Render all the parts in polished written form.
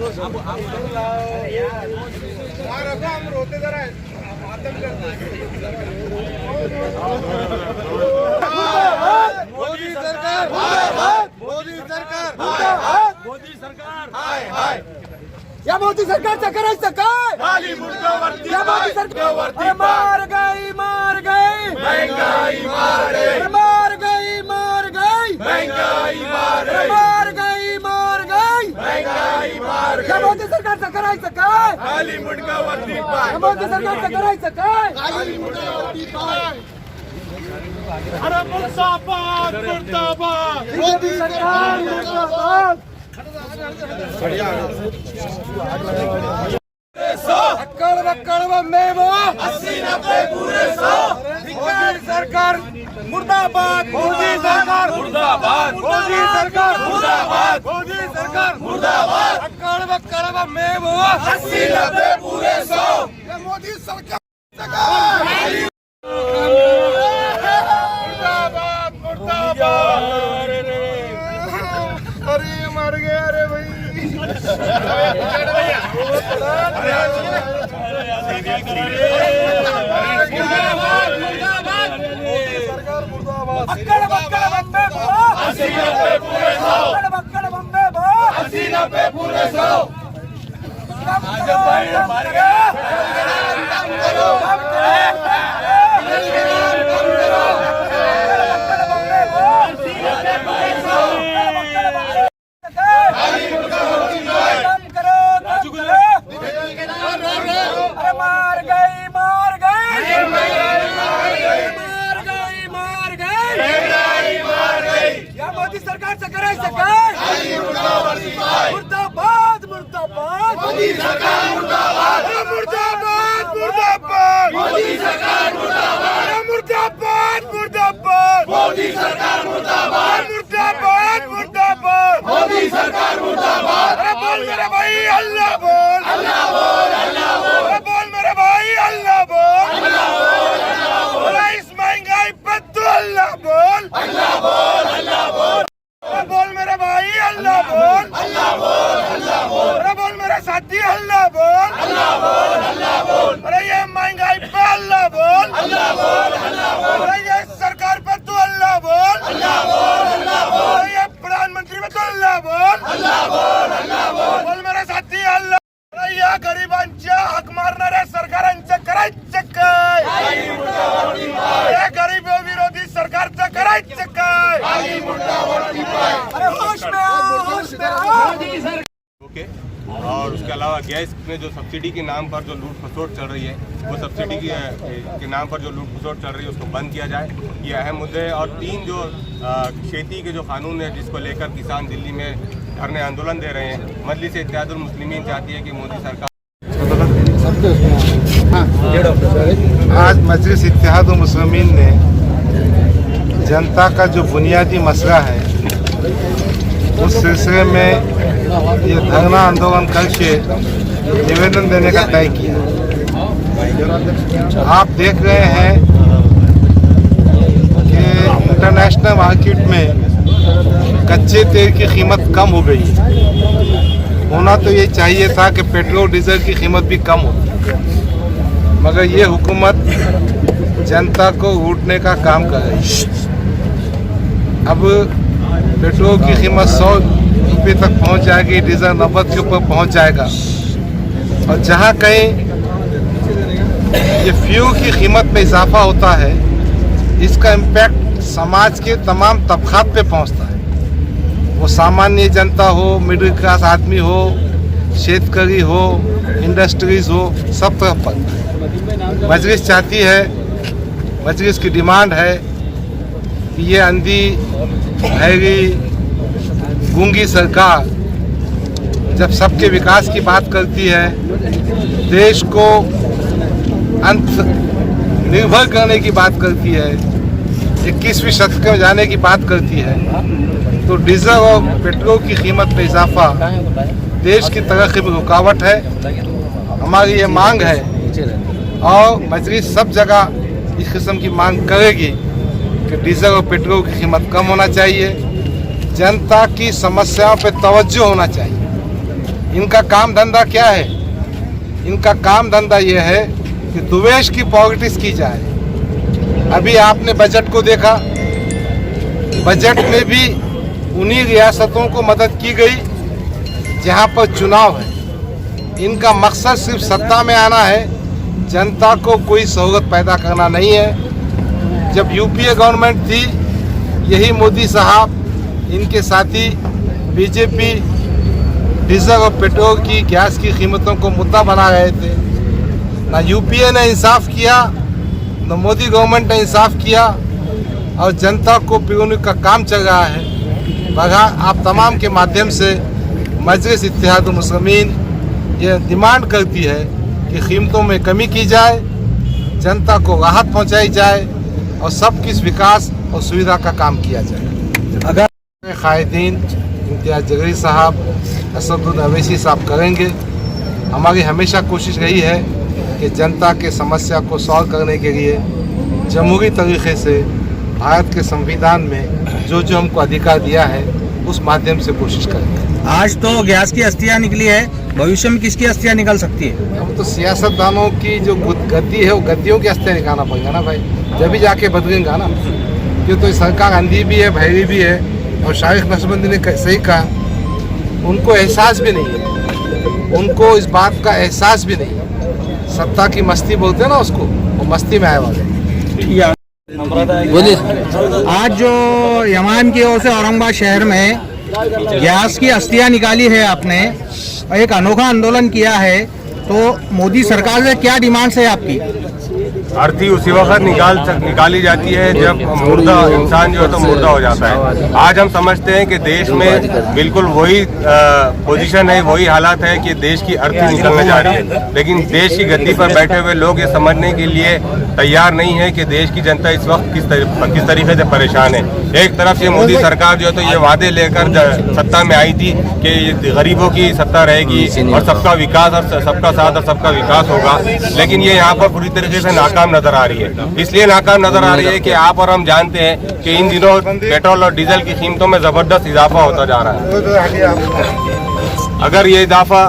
मोदी सरकार, मोदी सरकार, मोदी सरकार, हाय हाय। या मोदी सरकारचं करायचं काय? खाली मुंडावरती या मोदी सरकार मार गई महंगाई मार गई महंगाई मार गई महंगाई मार या मोदी सरकारचं करायचं काय? खाली मुंडावरती पाय या मोदी सरकारचं करायचं काय? खाली मुंडावरती पाय अरे मुर्दाबाद मुर्दाबाद मोदी सरकार मुर्दाबाद। अक्कड़ बक्कड़ बम्बे वो 80-90 पूरे 100 मोदी सरकार मुर्दाबाद, मोदी सरकार मुर्दाबाद मोदी सरकार मुर्दाबाद मोदी सरकार मुर्दाबाद अक्कड़ बक्कड़ बम्बे वो 80-90 पूरे 100 मोदी सरकार मुर्दाबाद मुर्दाबाद अरे मर गया रे भाई। अक्कड़ बक्कड़ बम्बे वो 80-90 पूरे 100 अक्कड़ बक्कड़ बम्बे वो 80-90 पूरे 100 मोदी सरकारचं करायचं काय? मुर्दाबाद मुर्दाबाद मोदी सरकार मुर्दाबाद मुर्दाबाद मुर्दाबाद मोदी सरकार मुर्दाबाद मुर्दाबाद मुर्दाबाद मोदी सरकार मुर्दाबाद मुर्दाबाद मुर्दाबाद मोदी सरकार मुर्दाबाद अरे बोल मेरे भाई अल्लाह बोल अल्लाह बोल अल्लाह बोल अरे बोल मेरे भाई अल्लाह बोल अल्लाह बोल अल्लाह बोल अरे इस महंगाई पर तो अल्लाह बोल अल्लाह बोल अल्लाह बोल अरे बोल मेरे भाई अल्लाह बोल अल्लाह बोल अल्लाह बोल अरे बोल मेरे साथी अल्लाह बोल अल्लाह बोल अल्लाह बोल अरे ये महंगाई पे अल्लाह बोल अल्लाह बोल अल्लाह बोल अरे ये सरकार पर तू अल्लाह बोल अल्लाह बोल अल्लाह बोल अरे ये प्रधानमंत्री में तो अल्लाह बोल अल्लाह बोल अल्लाह बोल बोल मेरे साथी अल्लाह अरे या गरिबांच्या हक मारणाऱ्या सरकारांचं करायचं काय? या गरीब विरोधी सरकारचं करायचं काय? अरे होश में आओ, होश में आओ। ओके। और उसके अलावा गैस में जो सब्सिडी के नाम पर जो लूट खसोट चल रही है, वो सब्सिडी के नाम पर जो लूट खसोट चल रही है उसको बंद किया जाए, ये अहम मुद्दे हैं। और 3 जो खेती के जो कानून है जिसको लेकर किसान दिल्ली में धरने आंदोलन दे रहे हैं, मजलिस इत्तेहादुल मुस्लिमीन चाहती है कि मोदी सरकार आज मजलिस इत्तेहादुल मुस्लिमीन ने जनता का जो बुनियादी मसला है उस सिलसिले में ये धरना आंदोलन करके निवेदन देने का तय किया। आप देख रहे हैं कि इंटरनेशनल मार्केट में कच्चे तेल की कीमत कम हो गई है। होना तो ये चाहिए था कि पेट्रोल डीजल की कीमत भी कम हो, मगर ये हुकूमत जनता को लूटने का काम कर रही है। अब पेट्रोल की कीमत 100 रुपये तक पहुंच जाएगी, डीजल 90 के ऊपर पहुंच जाएगा। और जहां कहीं ये फ्यूल की कीमत में इजाफा होता है, इसका इम्पैक्ट समाज के तमाम तबकात पे पहुंचता है। वो सामान्य जनता हो, मिडिल क्लास आदमी हो, शेतकरी हो, इंडस्ट्रीज हो, सब तरफ पड़ता है। मजलिस चाहती है, मजलिस की डिमांड है कि ये अंधी बहरी गूंगी सरकार जब सबके विकास की बात करती है, देश को अंत निर्भर करने की बात करती है, 21वीं शतक में जाने की बात करती है, तो डीजल और पेट्रोल की कीमत में इजाफा देश की तरक्की में रुकावट है। हमारी ये मांग है और मजलिस सब जगह इस किस्म की मांग करेगी कि डीजल और पेट्रोल की कीमत कम होना चाहिए, जनता की समस्याओं पर तवज्जो होना चाहिए। इनका काम धंधा क्या है? इनका काम धंधा यह है कि द्वेष की पॉलिटिक्स की जाए। अभी आपने बजट को देखा, बजट में भी उन्हीं रियासतों को मदद की गई जहां पर चुनाव है। इनका मकसद सिर्फ सत्ता में आना है, जनता को कोई सहूलत पैदा करना नहीं है। जब यूपीए गवर्नमेंट थी, यही मोदी साहब, इनके साथी बीजेपी डीजल और पेट्रोल की, गैस की कीमतों को मुद्दा बना रहे थे। ना यूपीए ने इंसाफ किया, न मोदी गवर्नमेंट ने इंसाफ किया, और जनता को पिरोने का काम चल रहा है। बगैर आप तमाम के माध्यम से मजलिस इत्तेहादुल मुस्लिमीन ये डिमांड करती है कि कीमतों में कमी की जाए, जनता को राहत पहुंचाई जाए और सबकी विकास और सुविधा का काम किया जाए। अगर कायदीन इम्तियाज जगरी साहब, असदुद्दीन अवैसी साहब करेंगे। हमारी हमेशा कोशिश रही है कि जनता के समस्या को सॉल्व करने के लिए जमहूरी तरीके से भारत के संविधान में जो जो हमको अधिकार दिया है उस माध्यम से कोशिश करेंगे। आज तो गैस की अस्थियां निकली है, भविष्य में किसकी अस्थियां निकल सकती है? अब तो सियासतदानों की जो गति है वो गद्दियों की अस्थियां निकालना पड़ेगा ना भाई, जब भी जाके बदलेगा ना। क्यों तो सरकार अंधी भी है, भैरी भी है, और शारिक नक्शबंदी ने सही कहा, उनको एहसास भी नहीं है, उनको इस बात का एहसास भी नहीं है। सत्ता की मस्ती बोलते हैं ना उसको, वो मस्ती में आए वाले। आज जो यमान की ओर से औरंगाबाद शहर में गैस की अस्थियां निकाली है आपने, एक अनोखा आंदोलन किया है, तो मोदी सरकार से क्या डिमांड्स है आपकी? अर्थी उसी वक्त निकाली जाती है जब मुर्दा इंसान जो है तो मुर्दा हो जाता है। आज हम समझते हैं कि देश में बिल्कुल वही पोजीशन है, वही हालात है कि देश की अर्थी निकलने जा रही है, लेकिन देश की गद्दी पर बैठे हुए लोग ये समझने के लिए तैयार नहीं है कि देश की जनता इस वक्त किस तरीके से परेशान है। एक तरफ से मोदी सरकार जो है तो ये वादे लेकर सत्ता में आई थी कि गरीबों की सत्ता रहेगी और सबका विकास और सबका साथ और सबका विकास होगा, लेकिन ये यहाँ पर पूरी तरीके से नाकाम नजर आ रही है। इसलिए नाकाम नजर आ रही है कि आप और हम जानते हैं कि इन दिनों पेट्रोल और डीजल की कीमतों में जबरदस्त इजाफा होता जा रहा है। अगर ये इजाफा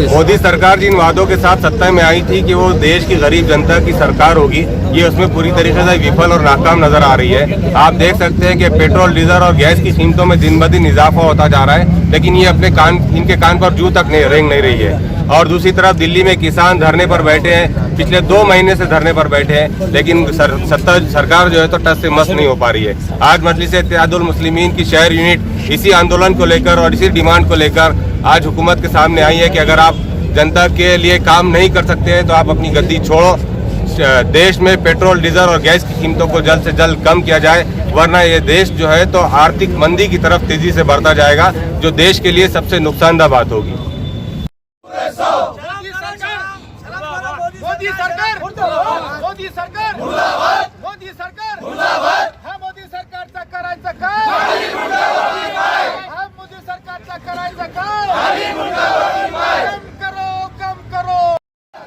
मोदी सरकार जिन वादों के साथ सत्ता में आई थी कि वो देश की गरीब जनता की सरकार होगी, ये उसमें पूरी तरीके से विफल और नाकाम नजर आ रही है। आप देख सकते हैं कि पेट्रोल, डीजल और गैस की कीमतों में दिन ब दिन इजाफा होता जा रहा है, लेकिन ये इनके कान पर जू तक रेंग नहीं रही है। और दूसरी तरफ दिल्ली में किसान धरने पर बैठे हैं, पिछले 2 महीने से धरने पर बैठे हैं, लेकिन सरकार जो है तो टस से मस नहीं हो पा रही है। आज मजलिस इत्तेहादुल मुस्लिमीन की शहर यूनिट इसी आंदोलन को लेकर और इसी डिमांड को लेकर आज हुकूमत के सामने आई है कि अगर आप जनता के लिए काम नहीं कर सकते हैं तो आप अपनी गद्दी छोड़ो। देश में पेट्रोल, डीजल और गैस की कीमतों को जल्द से जल्द कम किया जाए, वरना ये देश जो है तो आर्थिक मंदी की तरफ तेजी से बढ़ता जाएगा, जो देश के लिए सबसे नुकसानदायक बात होगी। मोदी सरकार मुर्दाबाद, मोदी सरकार मुर्दाबाद, मोदी सरकार मुर्दाबाद। हा मोदी सरकारचा करायचं काय? हा मोदी सरकारचा करायचं काय? कम करो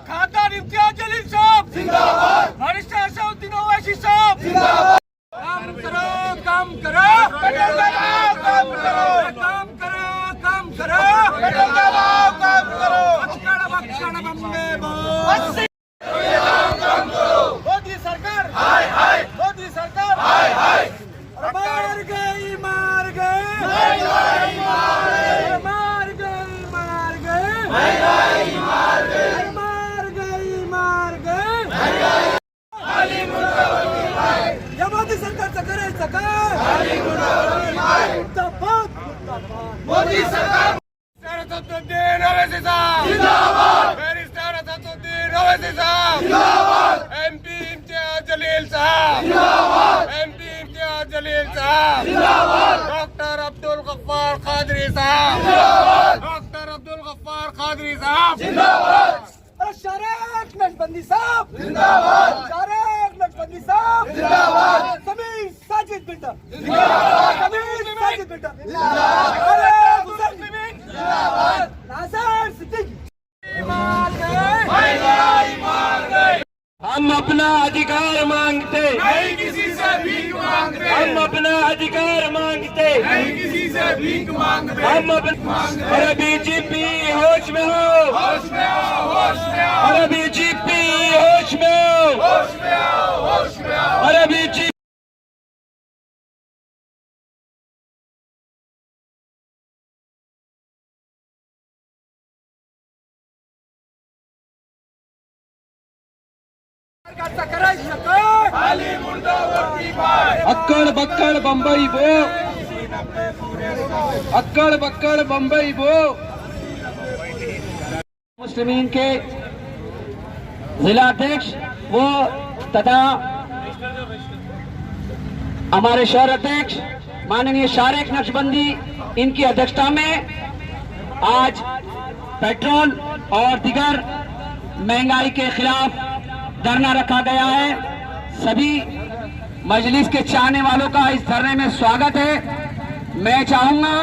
खासदार इम्तियाज जलील साहब जिंदाबाद, वरिष्ठ असदुद्दीन ओवैसी साहब जिंदाबाद। काम करो काम करो पेट्रोल दबाओ, काम करो काम करो काम करो पेट्रोल दबाओ, काम करो बक्कड़ बम्बे बो। मोदी सरकार हाय हाय, मोदी सरकार हाय हाय। मार गई मार गई मार गई मार गई मार गई मार गई मार गई मार गई। या मोदी सरकारचं करायचं काय? मोदी सरकार असदुद्दीन ओवैसी साहब जिंदाबाद, बैरिस्टर असदुद्दीन ओवैसी साहब जिंदाबाद, एमपी इम्तियाज जलील साहब जिंदाबाद, एमपी इम्तियाज जलील साहब जिंदाबाद, डॉक्टर अब्दुल गफ्फार कादरी साहब जिंदाबाद, डॉक्टर अब्दुल गफ्फार कादरी साहब जिंदाबाद। शारिक नक्शबंदी साहब जिंदाबाद, शारिक नक्शबंदी साहब जिंदाबाद, समीर साजिद बिल्डर जिंदाबाद, समीर साजिद बिल्डर जिंदाबाद, नासिर सिद्दीकी हम अपना अधिकार मांगते, नहीं किसी से भीख मांगते, हम अपना अधिकार मांगते, नहीं किसी से भीख मांगते, हम अपना। अरे बीजेपी होश में हो, होश में आओ, होश में आओ, अरे बीजेपी होश में हो, होश में आओ, होश में आओ। अरे बीजेपी। खाली मुर्दावरती पाय, अक्कड़ बक्कड़ बम्बई बो, अक्कड़ बक्कड़ बम्बई बो। मुस्लिमीन के जिलाध्यक्ष वो तथा हमारे शहर अध्यक्ष माननीय शारिक नक्शबंदी, इनकी अध्यक्षता में आज पेट्रोल और दीगर महंगाई के खिलाफ धरना रखा गया है। सभी मजलिस के चाहने वालों का इस धरने में स्वागत है। मैं चाहूंगा